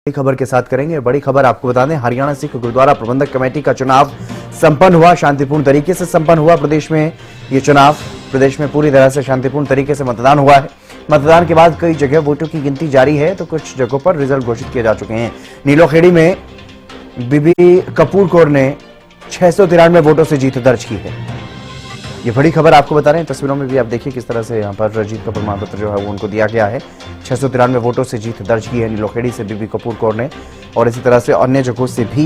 बड़ी खबर के साथ करेंगे। बड़ी खबर आपको बता दें, हरियाणा सिख गुरुद्वारा प्रबंधक कमेटी का चुनाव संपन्न हुआ, शांतिपूर्ण तरीके से संपन्न हुआ। प्रदेश में ये चुनाव प्रदेश में पूरी तरह से शांतिपूर्ण तरीके से मतदान हुआ है। मतदान के बाद कई जगह वोटों की गिनती जारी है, तो कुछ जगहों पर रिजल्ट घोषित किए जा चुके हैं। नीलोखेड़ी में बीबी कपूर कौर ने 693 वोटों से जीत दर्ज की है। ये बड़ी खबर आपको बता रहे हैं। तस्वीरों में भी आप देखिए किस तरह से यहाँ पर जीत का प्रमाण पत्र जो है वो उनको दिया गया है। 693 वोटों से जीत दर्ज की है नीलोखेड़ी से बीबी कपूर कौर ने, और इसी तरह से अन्य जगहों से भी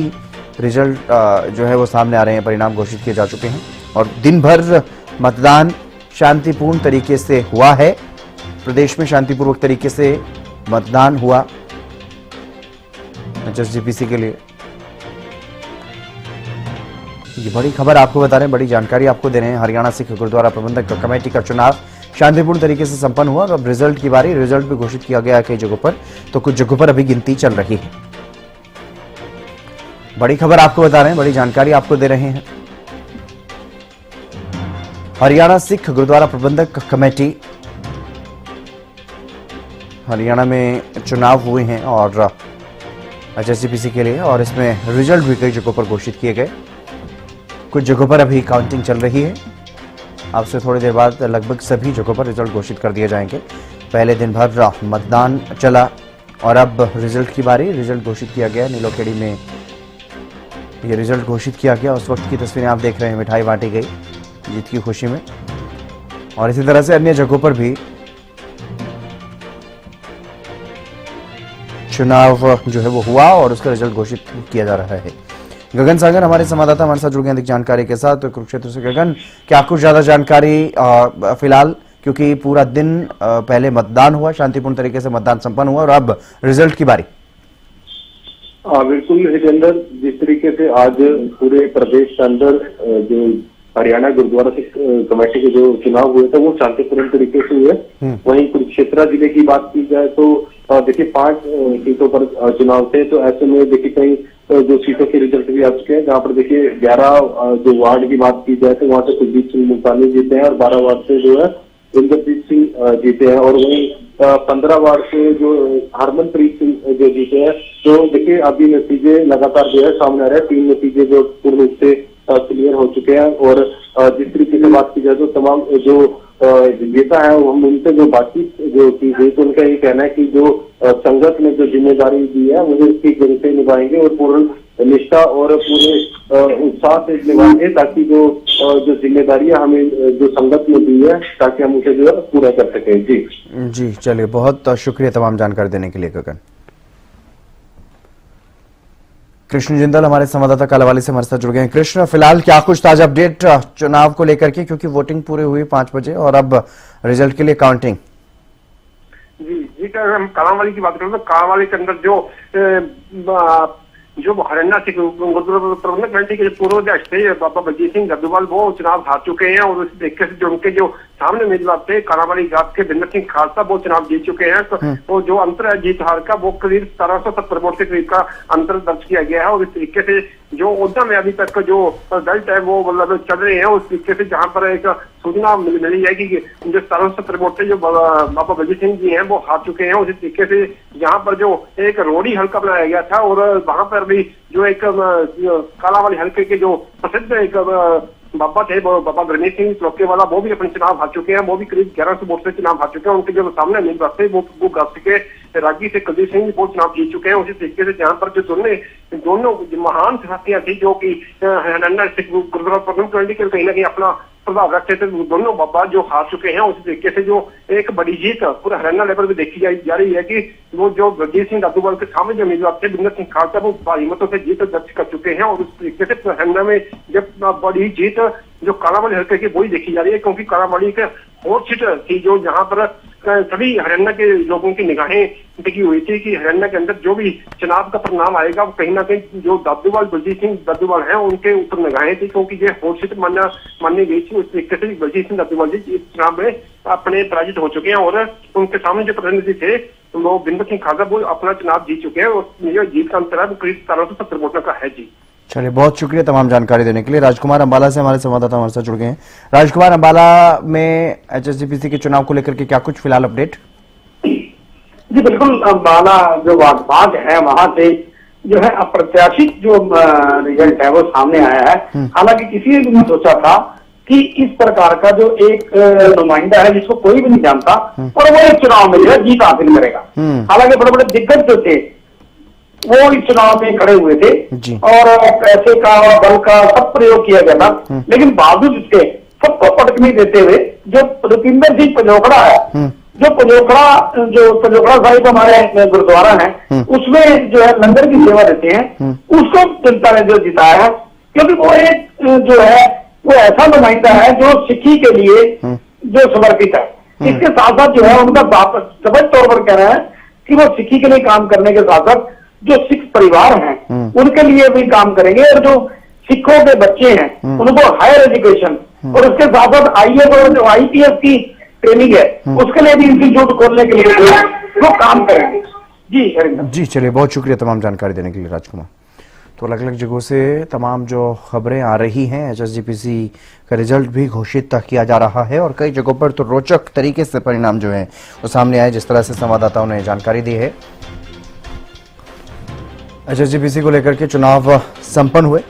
रिजल्ट जो है वो सामने आ रहे हैं, परिणाम घोषित किए जा चुके हैं। और दिन भर मतदान शांतिपूर्ण तरीके से हुआ है। प्रदेश में शांतिपूर्वक तरीके से मतदान हुआ एचएसजीपीसी के लिए। ये बड़ी खबर आपको बता रहे हैं, बड़ी जानकारी आपको दे रहे हैं। हरियाणा सिख गुरुद्वारा प्रबंधक कमेटी का चुनाव शांतिपूर्ण तरीके से संपन्न हुआ और अब रिजल्ट की बारी। रिजल्ट भी घोषित किया गया है कई जगहों पर, तो कुछ जगहों पर अभी गिनती चल रही है। बड़ी खबर आपको बता रहे हैं, बड़ी जानकारी आपको दे रहे हैं। हरियाणा सिख गुरुद्वारा प्रबंधक कमेटी हरियाणा में चुनाव हुए हैं और एचएसजीपीसी के लिए, और इसमें रिजल्ट भी कई जगहों पर घोषित किए गए। कुछ जगहों पर अभी काउंटिंग चल रही है। आपसे थोड़ी देर बाद लगभग सभी जगहों पर रिजल्ट घोषित कर दिए जाएंगे। पहले दिन भर मतदान चला और अब रिजल्ट की बारी। रिजल्ट घोषित किया गया नीलोखेड़ी में, ये रिजल्ट घोषित किया गया। उस वक्त की तस्वीरें आप देख रहे हैं। मिठाई बांटी गई जीत की खुशी में, और इसी तरह से अन्य जगहों पर भी चुनाव जो है वो हुआ और उसका रिजल्ट घोषित किया जा रहा है। गगन सागर हमारे संवाददाता हमारे साथ जुड़ गए अधिक जानकारी के साथ। तो कुरुक्षेत्र से गगन, क्या कुछ ज्यादा जानकारी फिलहाल, क्योंकि पूरा दिन पहले मतदान हुआ, शांतिपूर्ण तरीके से मतदान संपन्न हुआ और अब रिजल्ट की बारी। बिल्कुल हितेंद्र, जिस तरीके से आज पूरे प्रदेश के अंदर जो हरियाणा गुरुद्वारा सिख कमेटी के जो चुनाव हुए थे वो शांतिपूर्ण तरीके से हुए। वहीं कुरुक्षेत्र जिले की बात की जाए तो देखिए 5 सीटों पर चुनाव थे, तो ऐसे में देखिए कई जो सीटों के रिजल्ट भी आ चुके हैं, जहाँ पर देखिए 11 जो वार्ड की बात की जाए तो वहाँ से कुलदीप सिंह मुल्तानी जीते हैं और 12 वार्ड से जो है इंद्रजीत सिंह जीते हैं, और वहीं 15 वार्ड से जो हरमनप्रीत सिंह जो जीते हैं। तो देखिए अभी नतीजे लगातार जो है सामने आ रहे हैं। 3 नतीजे जो पूर्ण रूप से क्लियर हो चुके हैं, और जिस तरीके से बात की जाए तो तमाम जो नेता है हम उनसे जो बातचीत जो की गई तो उनका ये कहना है कि जो संगत ने जो जिम्मेदारी दी है मुझे इसकी जरूर से निभाएंगे और पूर्ण निष्ठा और पूरे उत्साह से निभाएंगे, ताकि जो जिम्मेदारी हमें जो संगत ने दी है ताकि हम उसे जो है पूरा कर सकें। जी चलिए, बहुत शुक्रिया तमाम जानकारी देने के लिए गगन। कृष्ण जिंदल हमारे संवाददाता कालावाली से हमारे साथ जुड़ गए हैं। कृष्ण, फिलहाल क्या कुछ ताजा अपडेट चुनाव को लेकर के, क्योंकि वोटिंग पूरी हुई 5 बजे और अब रिजल्ट के लिए काउंटिंग। जी अगर हम कालावाली की बात करें तो कालावाली के अंदर जो हरियाणा सिख गुरुद्वारा प्रबंधक कमेटी के पूर्व अध्यक्ष थे बाबा बलजीत सिंह जद्दूवाल, वो चुनाव हार चुके हैं, और उस तरीके से जो उनके जो सामने उम्मीदवार थे कालावाली जात के बिंदर सिंह खालसा, वो चुनाव जीत चुके हैं। तो वो जो अंतर है जीत हार का, वो करीब 1770 वोट के करीब का अंतर दर्ज किया गया है। और इस तरीके से जो ओहदा में अभी तक जो रिजल्ट है वो मतलब चल रहे हैं, उस तरीके से जहाँ पर एक सूचना मिली है कि जो 1770 वोट से जो बाबा बलजीत सिंह जी हैं वो हार चुके हैं। उसी तरीके से यहाँ पर जो एक रोडी हल्का बनाया गया था, और वहां पर भी जो एक कालावाली हल्के के जो प्रसिद्ध एक बाबा थे बाबा गणेश सिंह चौके वाला, वो भी अपने चुनाव हार चुके हैं। वो भी करीब 1100 वोट से चुनाव हार चुके हैं। उनके जो सामने उम्मीदवार थे वो गस्त के रागी से कुलदीप सिंह वो चुनाव जीत चुके हैं। उसी तरीके से जहाँ पर जो दोनों महान शख्सियां थी जो कि हरियाणा सिख गुरुद्वारा प्रबंधक कमेटी के कहीं ना कहीं अपना प्रभाव रखते थे, दोनों बाबा जो हार चुके हैं। उसी तरीके से जो एक बड़ी जीत पूरा हरियाणा लेवल पे देखी जा रही है कि वो जो बलजीत सिंह जद्दूवाल के सामने जो उम्मीदवार थे बिंदर सिंह खालसा, वो भारी मतों से जीत दर्ज कर चुके हैं। और उस तरीके से हरियाणा में जब बड़ी जीत जो कालावाली हल्के की वही देखी जा रही है, क्योंकि कालावाली के और सीट थी जो जहाँ पर सभी हरियाणा के लोगों की निगाहें टिकी हुई थी कि हरियाणा के अंदर जो भी चुनाव का परिणाम आएगा वो कहीं ना कहीं जो जद्दूवाल बलजीत सिंह जद्दूवाल हैं उनके ऊपर निगाहें थी, क्योंकि ये और सीट मानी गई थी। उस तरीके से बलजीत सिंह जद्दूवाल जी इस चुनाव में अपने पराजित हो चुके हैं, और उनके सामने जो प्रतिनिधि थे वो बिंदर सिंह खालसा वो अपना चुनाव जीत चुके हैं, और जीत का अंतर है वो करीब 1770 वोटों का है। जी चलिए, बहुत शुक्रिया तमाम जानकारी देने के लिए। राजकुमार अंबाला से हमारे संवाददाता हमारे साथ जुड़ गए हैं। राजकुमार, अंबाला में एचएसजीपीसी के चुनाव को लेकर के क्या कुछ फिलहाल अपडेट? जी बिल्कुल, बाला जो भाग है वहां से जो है अप्रत्याशित जो रिजल्ट है वो सामने आया है। हालांकि किसी ने भी नहीं सोचा था कि इस प्रकार का जो एक नुमाइंदा है जिसको कोई भी नहीं जानता और वो इस चुनाव में जो है जीत हासिल करेगा। हालांकि बड़े बड़े दिग्गज जो थे वो इस चुनाव में खड़े हुए थे और पैसे का और बल का सब प्रयोग किया गया था, लेकिन बावजूद इसके सबको पटकनी देते हुए जो रुपिंदर सिंह पंजोखड़ा है, जो पंजोखड़ा साहिब हमारे गुरुद्वारा है, उसमें जो है लंगर की सेवा देते हैं, उसको जनता ने जो जिताया है, क्योंकि वो एक जो है वो ऐसा नुमाइंदा है जो सिक्खी के लिए जो समर्पित है। इसके साथ साथ जो है उनका स्पष्ट तौर पर कह रहा है कि वो सिक्खी के लिए काम करने के साथ साथ जो सिख परिवार हैं उनके लिए भी काम करेंगे, और जो सिखों के बच्चे हैं उनको हायर एजुकेशन और उसके साथ साथ IAS और जो IPS की ट्रेनिंग है उसके लिए भी इंस्टीट्यूट खोलने के लिए वो काम करेंगे। जी हरिंदर जी, चलिए, बहुत शुक्रिया तमाम जानकारी देने के लिए राजकुमार। तो अलग अलग जगहों से तमाम जो खबरें आ रही हैं, HSGPC का रिजल्ट भी घोषित किया जा रहा है और कई जगहों पर तो रोचक तरीके से परिणाम जो है वो सामने आए, जिस तरह से संवाददाताओं ने जानकारी दी है। HSGPC को लेकर के चुनाव संपन्न हुए।